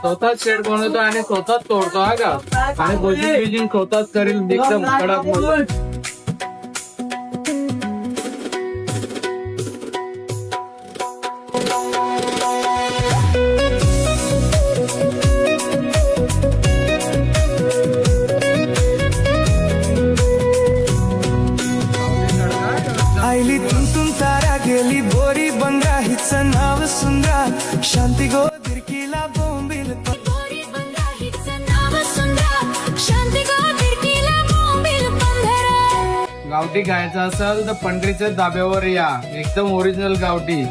स्वतःच शेड बनवतो आणि स्वतःच तोडतो हा का. आणि बिजिंग स्वतःच करेल एकदम कडक मजबूत. आईली तुम तारा गेली बोरी बंगा हिचं नाव सुंदरा शांती गो दिरकीला बोंबील बोरी बंगा हिचं नाव सुंदरा शांती गो दिरकीला बोंबील पंधरा. गावठी खायचं असेल तर पंढरीच्या धाब्यावर या, एकदम ओरिजिनल गावठी.